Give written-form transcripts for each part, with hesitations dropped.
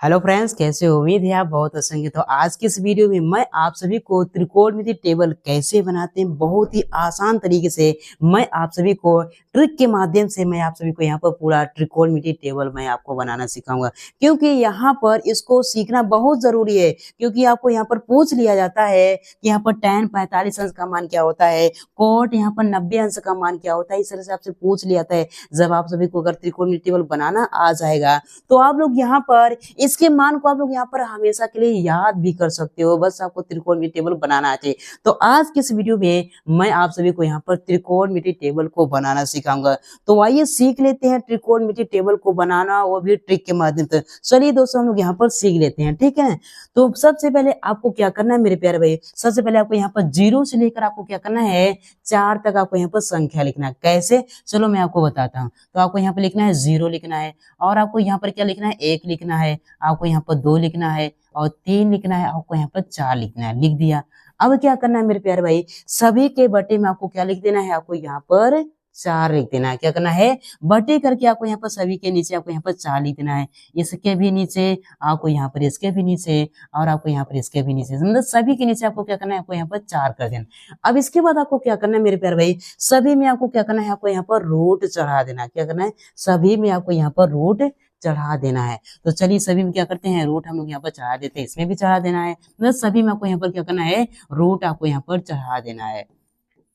Hello friends, कैसे हो? उम्मीद है आप बहुत अच्छे होंगे। तो आज की इस वीडियो में मैं आप सभी को त्रिकोणमिति टेबल कैसे बनाते हैं बहुत ही आसान तरीके से मैं आप सभी को ट्रिक के माध्यम से मैं आप सभी को यहाँ पर पूरा त्रिकोणमिति टेबल मैं आपको बनाना सिखाऊंगा, क्योंकि यहाँ पर इसको सीखना बहुत जरूरी है। क्योंकि आपको यहाँ पर पूछ लिया जाता है कि यहाँ पर tan 45 अंश का मान क्या होता है, cot यहाँ पर 90 अंश का मान क्या होता है। इस तरह से आपसे पूछ लिया जाता है। जब आप सभी को अगर त्रिकोणमिति टेबल बनाना आ जाएगा तो आप लोग यहाँ पर इसके मान को आप लोग यहाँ पर हमेशा के लिए याद भी कर सकते हो। बस आपको त्रिकोणमिति टेबल बनाना चाहिए। तो आज के इस वीडियो में मैं आप सभी को यहाँ पर त्रिकोणमिति टेबल को बनाना सिखाऊंगा। तो आइए सीख लेते हैं त्रिकोणमिति टेबल को बनाना, वो भी ट्रिक के माध्यम से। चलिए दोस्तों, हम लोग यहाँ पर सीख लेते हैं, ठीक है। तो सबसे पहले आपको क्या करना है मेरे प्यारे भाई, सबसे पहले आपको यहाँ पर 0 से लेकर आपको क्या करना है 4 तक आपको यहाँ पर संख्या लिखना है। कैसे, चलो मैं आपको बताता हूँ। तो आपको यहाँ पर लिखना है 0 लिखना है, और आपको यहाँ पर क्या लिखना है 1 लिखना है, आपको यहाँ पर 2 लिखना है, और 3 लिखना है, आपको यहाँ पर 4 लिखना है। लिख दिया। अब क्या करना है मेरे प्यारे भाई, सभी के बटे में आपको क्या लिख देना है, आपको यहाँ पर 4 लिख देना है। क्या करना है, बटे करके आपको यहाँ पर सभी के नीचे आपको यहाँ पर 4 लिख देना है। इसके भी नीचे, आपको यहाँ पर इसके भी नीचे, और आपको यहाँ पर इसके भी नीचे, मतलब सभी के नीचे आपको क्या करना है, आपको यहाँ पर 4 कर देना। अब इसके बाद आपको क्या करना है मेरे प्यारे भाई, सभी में आपको क्या करना है, आपको यहाँ पर रूट चढ़ा देना है। क्या करना है, सभी में आपको यहाँ पर रूट चढ़ा देना है। तो चलिए सभी में क्या करते हैं, रूट हम लोग यहाँ पर चढ़ा देते हैं। इसमें भी चढ़ा देना है, मतलब सभी में आपको यहाँ पर क्या करना है, रूट आपको यहाँ पर चढ़ा देना है।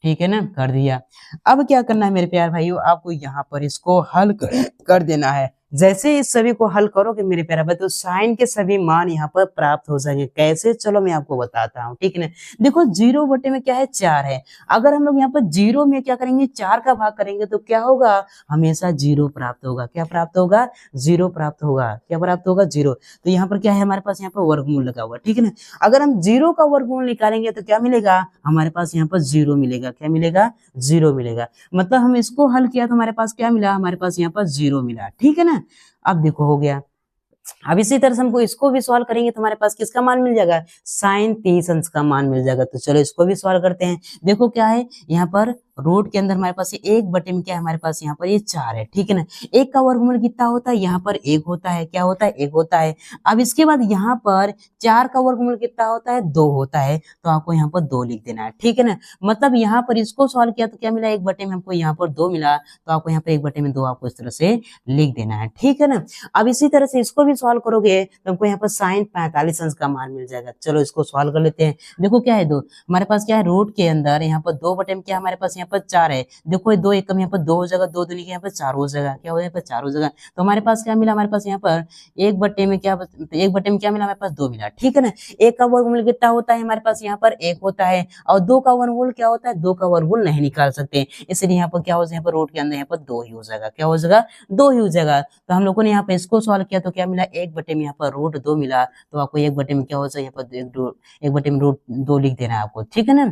ठीक है ना, कर दिया। अब क्या करना है मेरे प्यार भाइयों, आपको यहाँ पर इसको हल कर देना है। जैसे इस सभी को हल करोगे मेरे प्यारे भाई, तो साइन के सभी मान यहाँ पर प्राप्त हो जाएंगे। कैसे, चलो मैं आपको बताता हूँ, ठीक है ना। देखो 0 बटे में क्या है, 4 है। अगर हम लोग यहाँ पर 0 में क्या करेंगे, 4 का भाग करेंगे तो क्या होगा, हमेशा 0 प्राप्त होगा। क्या प्राप्त होगा, 0 प्राप्त होगा। क्या प्राप्त होगा, 0। तो यहाँ पर क्या है, हमारे पास यहाँ पर वर्गमूल लगा हुआ, ठीक है ना। अगर हम 0 का वर्गमूल निकालेंगे तो क्या मिलेगा, हमारे पास यहाँ पर 0 मिलेगा। क्या मिलेगा, 0 मिलेगा। मतलब हम इसको हल किया तो हमारे पास क्या मिला, हमारे पास यहाँ पर 0 मिला, ठीक है ना। अब देखो हो गया। अब इसी तरह से हमको इसको भी सॉल्व करेंगे तो हमारे पास किसका मान मिल जाएगा, साइन 30 अंश का मान मिल जाएगा। तो चलो इसको भी सॉल्व करते हैं। देखो क्या है, यहाँ पर रूट के अंदर हमारे पास 1 बटे में क्या है, हमारे पास यहाँ पर ये 4 है, ठीक है ना। 1 का वर्गमूल कितना होता है, यहाँ पर 1 होता है। क्या होता है, 1 होता है। अब इसके बाद यहाँ पर 4 का वर्गमूल कितना होता है, 2 होता है। तो आपको यहाँ पर 2 लिख देना है, ठीक है ना। मतलब यहाँ पर इसको सॉल्व किया तो क्या मिला, 1 बटे में हमको यहाँ पर 2 मिला। तो आपको यहाँ पर 1 बटे में 2 आपको इस तरह से लिख देना है, ठीक है ना। अब इसी तरह से इसको भी सॉल्व करोगे तो हमको यहाँ पर साइन 45 अंश का मान मिल जाएगा। चलो इसको सॉल्व कर लेते हैं। देखो क्या है, 2 हमारे पास क्या है, रूट के अंदर यहाँ पर 2 बटे में क्या हमारे पास यहाँ पर 4 है। देखो 2 एकम यहाँ पर 2 हो जाएगा, 2 दूनी के यहाँ पर 4 हो जाएगा। क्या हो जाएगा, 4 हो जाएगा। तो हमारे पास क्या मिला, हमारे पास यहाँ पर 1 बटे में क्या, 1 बटे में क्या मिला, हमारे पास 2 मिला, ठीक है ना। 1 का वर्गमूल कितना होता है, हमारे पास यहाँ पर 1 होता है। और 2 का वर्गमूल क्या होता है, 2 का वर्गमूल नहीं निकाल सकते, इसलिए यहाँ पर क्या हो जाएगा, यहाँ पर रूट के अंदर यहाँ पर 2 ही हो जाएगा। क्या हो जाएगा, 2 ही हो जाएगा। तो हम लोगों ने यहाँ पे इसको सॉल्व किया तो क्या मिला, 1 बटे में यहाँ पर रूट 2 मिला। तो आपको 1 बटे में क्या हो जाएगा, यहाँ पर 1 बटे में रूट 2 लिख देना है आपको, ठीक है ना।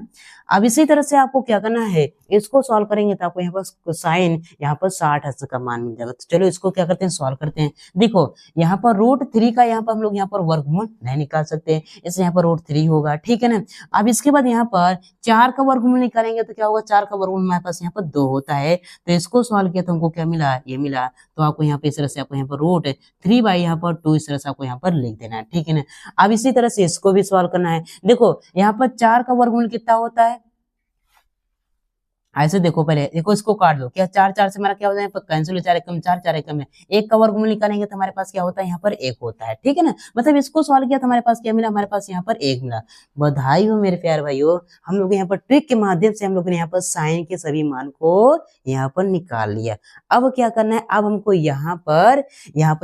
अब इसी तरह से आपको क्या करना है, इसको सॉल्व करेंगे तो आपको यहाँ पर साइन यहाँ पर 60 अंश का मान मिल जाएगा। तो चलो इसको क्या करते हैं, सॉल्व करते हैं। देखो यहाँ पर रूट 3 का यहाँ पर हम लोग यहाँ पर वर्गमूल नहीं निकाल सकते, इसलिए यहाँ पर रूट 3 होगा, ठीक है ना। अब इसके बाद यहाँ पर 4 का वर्गमूल निकालेंगे तो क्या होगा, 4 का वर्गमूल हमारे पास यहाँ पर 2 होता है। तो इसको सॉल्व किया तो हमको क्या मिला, ये मिला। तो आपको यहाँ पे इस तरह से आपको यहाँ पर रूट 3 बाई यहाँ पर 2 इस तरह से आपको यहाँ पर लिख देना है, ठीक है ना। अब इसी तरह से इसको भी सॉल्व करना है। देखो यहाँ पर 4 का वर्गमूल कितना होता है, ऐसे देखो, पहले देखो इसको काट दो। क्या 4 4 से हमारा क्या हो जाए, कैंसिल, 4 एकम 4 4 एकम है। 1 का वर्गमूल निकालेंगे तो हमारे पास क्या होता है, यहाँ पर 1 होता है, ठीक है ना। मतलब इसको सॉल्व किया तो हमारे पास क्या मिला, हमारे पास यहाँ पर 1 मिला। बधाई हो मेरे प्यारे भाइयों, हम लोग यहाँ पर ट्रिक के माध्यम से हम लोग ने यहाँ पर साइन के सभी मान को यहाँ पर निकाल लिया। अब क्या करना है, अब हमको यहाँ पर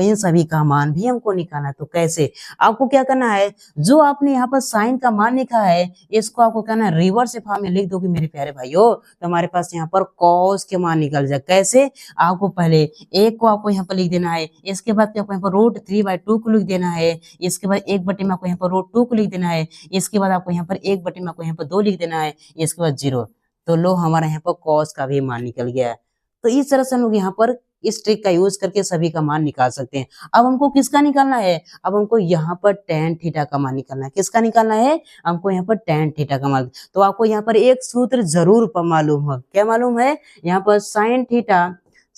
इन सभी का मान भी हमको निकालना है। तो कैसे, आपको क्या करना है, जो आपने यहाँ पर साइन का मान लिखा है इसको आपको कहना है रिवर्स फॉर्म में लिख दोगे मेरे प्यारे भाइयों, तो हमारे पास यहाँ पर कॉस के मान निकल जाए। कैसे, आपको पहले 1 को आपको यहाँ पर लिख देना है, इसके बाद आपको यहाँ पर रूट 3 बाई 2 को लिख देना है, इसके बाद 1 बटे में आपको यहाँ पर रूट 2 को लिख देना है, इसके बाद आपको यहाँ पर 1 बटे में आपको यहाँ पर 2 लिख देना है, इसके बाद 0। तो लो हमारा यहाँ पर कॉस का भी मान निकल गया है। तो इस तरह से हम लोग यहाँ पर इस ट्रिक का यूज करके सभी का मान निकाल सकते हैं। अब हमको किसका निकालना है, अब हमको यहाँ पर tan थीटा का मान निकालना है। किसका निकालना है, हमको यहाँ पर tan थीटा का मान। तो आपको यहाँ पर एक सूत्र जरूर मालूम हो, क्या मालूम है, यहाँ पर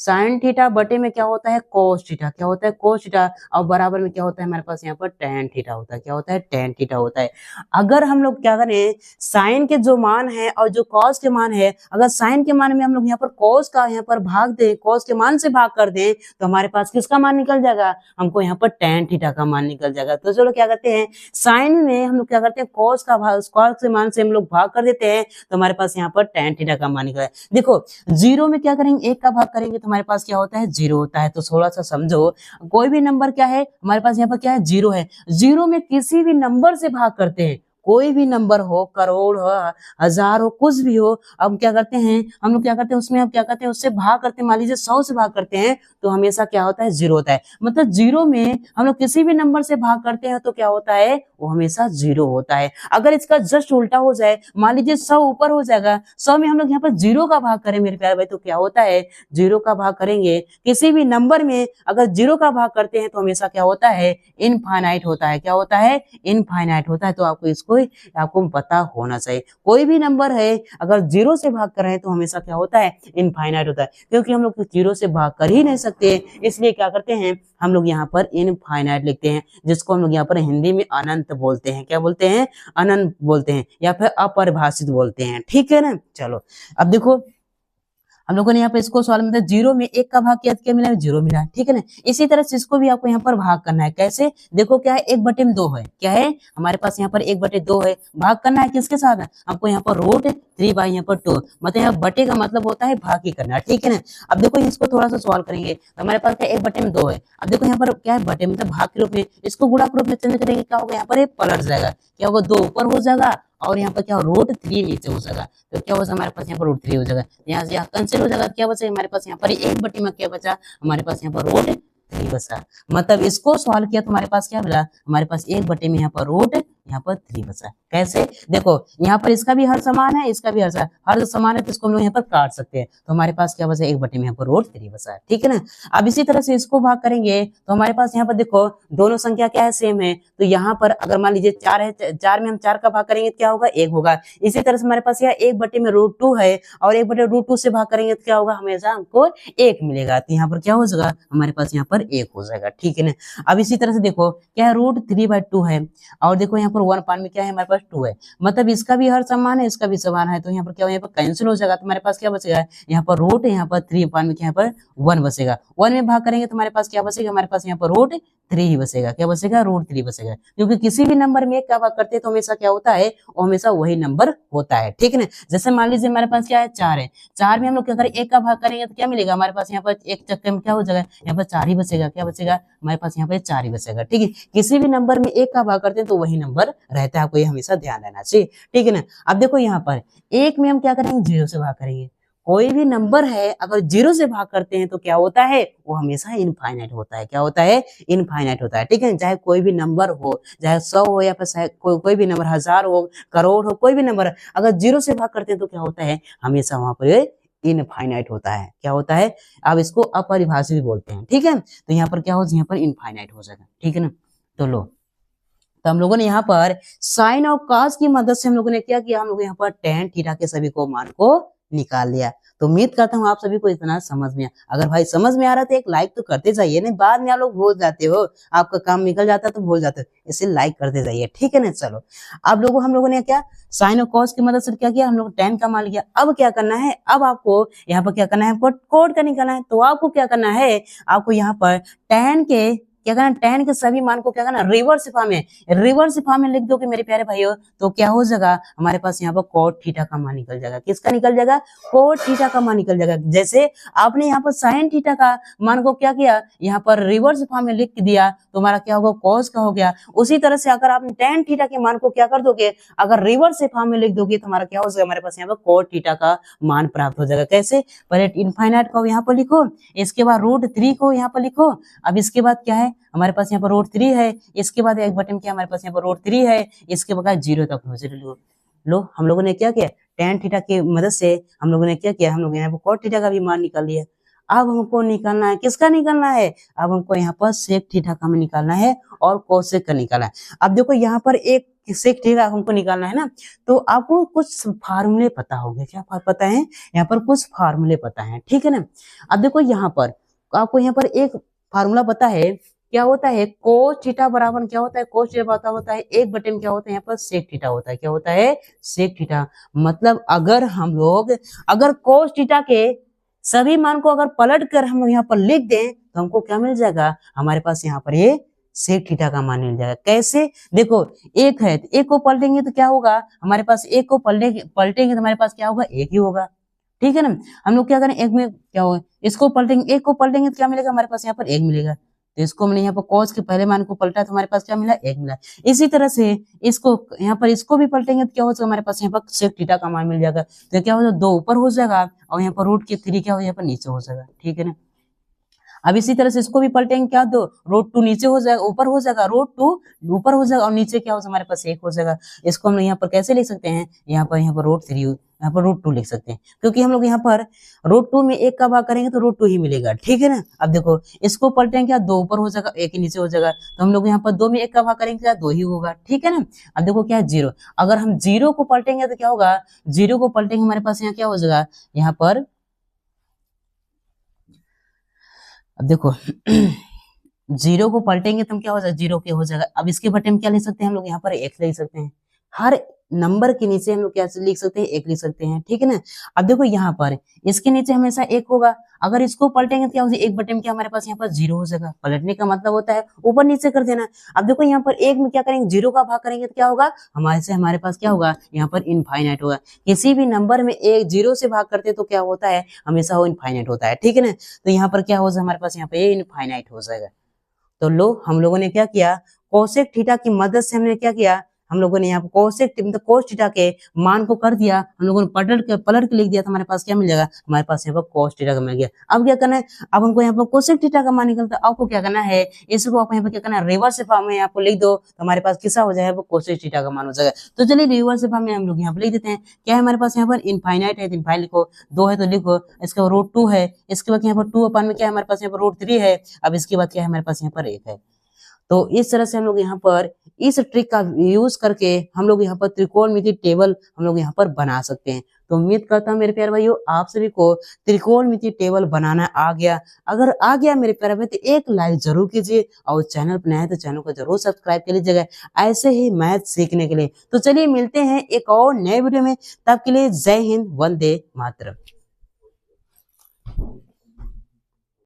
साइन थीटा बटे में क्या होता है कोस थीटा, क्या होता है कोस थीटा, और बराबर में क्या होता है हमारे पास यहाँ पर टेन थीटा होता है, क्या होता है टेन थीटा होता है। अगर हम लोग क्या करें साइन के जो मान है और जो कॉस के मान है, अगर साइन के मान में हम लोग यहाँ पर कॉस का यहाँ पर भाग दें, कॉस के मान से भाग कर दें तो हमारे पास किसका मान निकल जाएगा, हमको यहाँ पर टेन थीटा का मान निकल जाएगा। तो चलो क्या करते हैं साइन में हम लोग क्या करते हैं कॉस का भाग, कॉस के मान से हम लोग भाग कर देते हैं तो हमारे पास यहाँ पर टेन थीटा का मान निकला है। देखो जीरो में क्या करेंगे एक का भाग करेंगे तो हमारे पास क्या होता है जीरो होता है। तो थोड़ा सा समझो, कोई भी नंबर क्या है हमारे पास यहाँ पर क्या है जीरो है, जीरो में किसी भी नंबर से भाग करते हैं, कोई भी नंबर हो, करोड़ हो, हजार हो, कुछ भी हो, अब क्या करते हैं हम लोग क्या करते हैं उसमें हम क्या करते हैं उससे भाग करते हैं, मान लीजिए 100 से भाग करते हैं तो हमेशा क्या होता है जीरो होता है। मतलब जीरो में हम लोग किसी भी नंबर से भाग करते हैं तो क्या होता है वो हमेशा जीरो होता है। अगर इसका जस्ट उल्टा हो जाए, मान लीजिए 100 ऊपर हो जाएगा, 100 में हम लोग यहाँ पर जीरो का भाग करें मेरे प्यारे भाई तो क्या होता है जीरो का भाग करेंगे, किसी भी नंबर में अगर जीरो का भाग करते हैं तो हमेशा क्या होता है इनफाइनाइट होता है, क्या होता है इनफाइनाइट होता है। तो आपको इसको आपको पता होना चाहिए, कोई भी नंबर है अगर जीरो से भाग कर रहे हैं तो हमेशा क्या होता है इनफाइनाइट होता है, क्योंकि हम लोग जीरो से भाग कर ही नहीं सकते, इसलिए क्या करते हैं हम लोग यहाँ पर इनफाइनाइट लिखते हैं, जिसको हम लोग यहाँ पर हिंदी में अनंत बोलते हैं, क्या बोलते हैं अनंत बोलते हैं या फिर अपरिभाषित बोलते हैं, ठीक है ना। चलो अब देखो हम लोगों ने यहाँ पे इसको सवाल में जीरो में एक का भाग किया क्या मिला जीरो मिला, ठीक है ना। इसी तरह से इसको भी आपको यहाँ पर भाग करना है, कैसे देखो क्या है एक बटे में दो है, क्या है हमारे पास यहाँ पर एक बटे दो है, भाग करना है किसके साथ हमको यहाँ पर रूट 3 बाई यहाँ पर 2, मतलब यहाँ बटे का मतलब होता है भाग ही करना, ठीक है ना। अब देखो इसको थोड़ा सा सॉल्व करेंगे तो हमारे पास क्या एक बटे में दो है, अब देखो यहाँ पर क्या है बटे मतलब भाग के रूप में, इसको गुणा के रूप में चेंज करेंगे क्या होगा यहाँ पर पलट जाएगा, क्या होगा दो ऊपर हो जाएगा और यहाँ पर क्या रूट 3 नीचे हो जाएगा, तो क्या होगा हमारे पास यहाँ पर रूट 3 हो जाएगा, यहाँ से यहाँ कैंसिल हो जाएगा, क्या बचेगा हमारे पास यहाँ पर एक बटे में क्या बचा हमारे पास यहाँ पर रूट 3 बचा। मतलब इसको सॉल्व किया तो हमारे पास क्या मिला हमारे पास एक बटे में यहाँ पर रूट यहाँ पर 3 बचा। कैसे देखो यहाँ पर इसका भी हर समान है, इसका भी हर समान है, तो इसको हम लोग यहाँ पर काट सकते हैं, तो हमारे पास क्या बचा एक बटे में यहाँ पर रूट 3 बचा है, ठीक है ना। अब इसी तरह से इसको भाग करेंगे तो हमारे पास यहाँ पर देखो दोनों संख्या क्या है सेम है, तो यहाँ पर अगर मान लीजिए 4 है, 4 में हम 4 का भाग करेंगे तो क्या होगा एक होगा। इसी तरह से हमारे पास यहाँ एक बटे में रूट 2 है और एक बटे रूट 2 से भाग करेंगे तो क्या होगा हमेशा हमको एक मिलेगा, तो यहाँ पर क्या हो जाएगा हमारे पास यहाँ पर एक हो जाएगा, ठीक है ना। अब इसी तरह से देखो क्या है रूट 3/2 है और देखो यहाँ पर 1 में क्या है हमारे पास 2 है, मतलब इसका भी हर समान है इसका भी समान है, तो यहाँ पर क्या यहाँ पर कैंसिल हो जाएगा, तो हमारे पास क्या बचेगा यहाँ पर रूट यहाँ पर 3 में क्या यहाँ पर 1 बचेगा, 1 में भाग करेंगे तो हमारे पास क्या बचेगा हमारे पास यहाँ पर रूट 3 ही बचेगा, क्या बचेगा रूट 3 बचेगा, क्योंकि किसी भी नंबर में एक का भाग करते हैं तो हमेशा क्या होता है वो हमेशा वही नंबर होता है, ठीक है ना। जैसे मान लीजिए हमारे पास क्या है 4 है, 4 में हम लोग क्या करें एक का भाग करेंगे तो क्या मिलेगा हमारे पास यहाँ पर एक चक्कर में क्या हो जाएगा यहाँ पर 4 ही बचेगा, क्या बचेगा हमारे पास यहाँ पर 4 ही बचेगा, ठीक है। किसी भी नंबर में एक का भाग करते हैं तो वही नंबर रहता है, आपको ये हमेशा ध्यान रहना चाहिए, ठीक है ना। अब देखो यहाँ पर एक में हम क्या करेंगे जीरो से भाग करेंगे, कोई भी नंबर है अगर जीरो से भाग करते हैं तो क्या होता है वो हमेशा इनफाइनाइट होता है, क्या होता है इनफाइनाइट होता है, ठीक है। चाहे कोई भी नंबर हो, चाहे 100 हो या फिर कोई भी नंबर 1000 हो, करोड़ हो, कोई भी नंबर अगर जीरो से भाग करते हैं तो क्या होता है हमेशा वहां पर इनफाइनाइट होता है, क्या होता है अब इसको अपरिभाषित बोलते हैं, ठीक है। तो यहाँ पर क्या हो यहाँ पर इनफाइनाइट हो जाएगा, ठीक है ना। तो लो तो हम लोगों ने यहाँ पर साइन और कॉस की मदद से हम लोगों ने क्या किया हम लोग यहाँ पर टेन थीटा के सभी को मान को निकाल लिया। तो उम्मीद करता हूँ आप सभी को इतना समझ में अगर भाई समझ में आ रहा था एक लाइक तो करते जाइए, नहीं बाद में आप लोग भूल जाते हो, आपका काम निकल जाता है तो भूल जाते हो, इसे लाइक करते जाइए, ठीक है ना। चलो अब हम लोगों ने क्या साइन और कॉस की मदद से क्या किया हम लोग टेन का मान लिया। अब क्या करना है अब आपको यहाँ पर क्या करना है कोड का निकालना है, तो आपको क्या करना है आपको यहाँ पर टेन के क्या करना टेन के सभी मान को क्या करना रिवर्स फॉर्म में लिख दोगे मेरे प्यारे भाइयों, तो क्या हो जाएगा हमारे पास यहाँ पर कोट थीटा का मान निकल जाएगा। किसका निकल जाएगा कोट थीटा का मान निकल जाएगा। जैसे आपने यहाँ पर साइन थीटा का मान को क्या किया यहाँ पर रिवर्स फॉर्म में लिख दिया तो हमारा क्या होगा कॉस का हो गया। उसी तरह से अगर आपने टेन थीटा के मान को क्या कर दोगे अगर रिवर्स फॉर्म में लिख दोगे तो हमारा क्या हो जाएगा हमारे पास यहाँ पर कोट थीटा का मान प्राप्त हो जाएगा। कैसे पहले इनफाइनाइट को यहाँ पर लिखो, इसके बाद रूट 3 को यहाँ पर लिखो, अब इसके बाद क्या है हमारे पास यहाँ पर रूट 3 है, इसके बाद एक बटन क्या हमारे पास यहाँ पर रूट 3 है, इसके बाद 0 तक पहुंचे। लो हम लोगों ने क्या किया टेन थीटा की मदद से हम लोगों ने क्या किया हम लोग यहाँ पर कोट थीटा का भी मान निकाल लिया। अब हमको निकालना है किसका निकालना है अब हमको यहाँ पर सेक थीटा का निकालना है और कोसेक का निकालना है। अब देखो यहाँ पर एक सेक थीटा हमको निकालना है ना, तो आपको कुछ फार्मूले पता होंगे। क्या पता है? यहाँ पर कुछ फार्मूले पता है, ठीक है ना। अब देखो यहाँ पर आपको यहाँ पर एक फार्मूला पता है, क्या होता है, कोस थीटा बराबर क्या होता है, कोस थीटा बराबर होता है 1 बटे में क्या होता है यहाँ पर सेक थीटा होता है। क्या होता है? Sec theta. मतलब अगर हम लोग अगर कोस थीटा के सभी मान को अगर पलट कर हम लोग यहाँ पर लिख दें तो हमको क्या मिल जाएगा, हमारे पास यहाँ पर ये सेक थीटा का मान मिल जाएगा। कैसे? देखो एक है, एक को पलटेंगे तो क्या होगा हमारे पास, एक को पलटेंगे तो हमारे पास क्या होगा, एक ही होगा, ठीक है ना। हम लोग क्या करें, एक में क्या होगा, इसको पलटेंगे, एक को पलटेंगे तो क्या मिलेगा हमारे पास यहाँ पर एक मिलेगा। तो इसको हमने यहाँ पर कॉस के पहले मान को पलटा तो हमारे पास क्या मिला, एक मिला। इसी तरह से इसको यहाँ पर इसको भी पलटेंगे तो क्या हो जाएगा हमारे पास यहाँ पर सेक थीटा का मान मिल जाएगा। तो क्या हो जाएगा, 2 ऊपर हो जाएगा और यहाँ पर रूट के 3 क्या हो यहाँ पर नीचे हो जाएगा, ठीक है ना। अब इसी तरह से इसको भी पलटेंगे, क्या दो √2 नीचे हो जाएगा, ऊपर हो जाएगा, √2 ऊपर हो जाएगा और नीचे क्या हो जाएगा हमारे पास 1 हो जाएगा। इसको हम लोग यहाँ पर कैसे लिख सकते हैं, यहाँ पर √3 यहाँ पर √2 लिख सकते हैं, क्योंकि हम लोग यहाँ पर √2 में 1 का भाग करेंगे तो √2 ही मिलेगा, ठीक है ना। अब देखो इसको पलटेंगे, क्या 2 ऊपर हो जाएगा 1 ही नीचे हो जाएगा, तो हम लोग यहाँ पर 2 में 1 का भाग करेंगे क्या 2 ही होगा, ठीक है ना। अब देखो क्या है 0, अगर हम 0 को पलटेंगे तो क्या होगा, 0 को पलटेंगे हमारे पास यहाँ क्या हो जाएगा, यहाँ पर अब देखो 0 को पलटेंगे तो हम क्या हो जाएगा, 0 के हो जाएगा। अब इसके बटे में क्या लिख सकते हैं हम लोग, यहाँ पर 1 लिख सकते हैं। हर नंबर के नीचे हम लोग क्या लिख सकते हैं, 1 लिख सकते हैं, ठीक है ना। अब देखो यहाँ पर इसके नीचे हमेशा 1 होगा, अगर इसको पलटेंगे तो क्या हो जाएगा, 1 बटे में क्या हमारे पास यहाँ पर 0 हो जाएगा। पलटने का मतलब होता है ऊपर नीचे कर देना। अब देखो यहाँ पर 1 में क्या करेंगे, 0 का भाग करेंगे तो क्या होगा, हमारे पास क्या होगा, यहाँ पर इनफाइनाइट होगा। किसी भी नंबर में 0 से भाग करते तो क्या होता है, हमेशा वो इनफाइनाइट होता है, ठीक है ना। तो यहाँ पर क्या हो जाएगा हमारे पास, यहाँ पे इनफाइनाइट हो जाएगा। तो लो हम लोगों ने क्या किया, कोसेक थीटा की मदद से हमने क्या किया, हम लोगों ने यहाँ पर कोसेक मतलब कोस थीटा के मान को कर दिया, हम लोगों ने पलट के लिख दिया, तो हमारे पास क्या मिल जाएगा, हमारे पास यहाँ पर कोस थीटा का मिल गया। अब क्या करना है, अब हमको यहाँ पर कोसेक थीटा का मान निकलता है, आपको क्या करना है, इसको आप यहाँ पर क्या करना है, रिवर्स फॉर्म में आपको लिख दो, तो हमारे पास किसा हो जाएगा, कोसेक थीटा का मान हो जाएगा। तो चलिए रिवर्स फॉर्म में हम लोग यहाँ पर लिख देते हैं। क्या है हमारे पास यहाँ पर, इनफाइनाइट है तो इनफाइनाइट लिखो, 2 है तो लिखो, इसके बाद √2 है, इसके बाद यहाँ पर 2 अपान में क्या है हमारे पास यहाँ पर √3 है, अब इसके बाद क्या है हमारे पास यहाँ पर 1 है। तो इस तरह से हम लोग यहाँ पर इस ट्रिक का यूज करके हम लोग यहाँ पर त्रिकोणमिति टेबल हम लोग यहाँ पर बना सकते हैं। तो उम्मीद करता हूँ मेरे प्यारे भाइयों आप सभी को त्रिकोणमिति टेबल बनाना आ गया। अगर आ गया मेरे प्यारे भाई तो एक लाइक जरूर कीजिए और चैनल पर नया है तो चैनल को जरूर सब्सक्राइब कर लीजिएगा ऐसे ही मैथ सीखने के लिए। तो चलिए मिलते हैं एक और नए वीडियो में, तब के लिए जय हिंद, वंदे मातरम।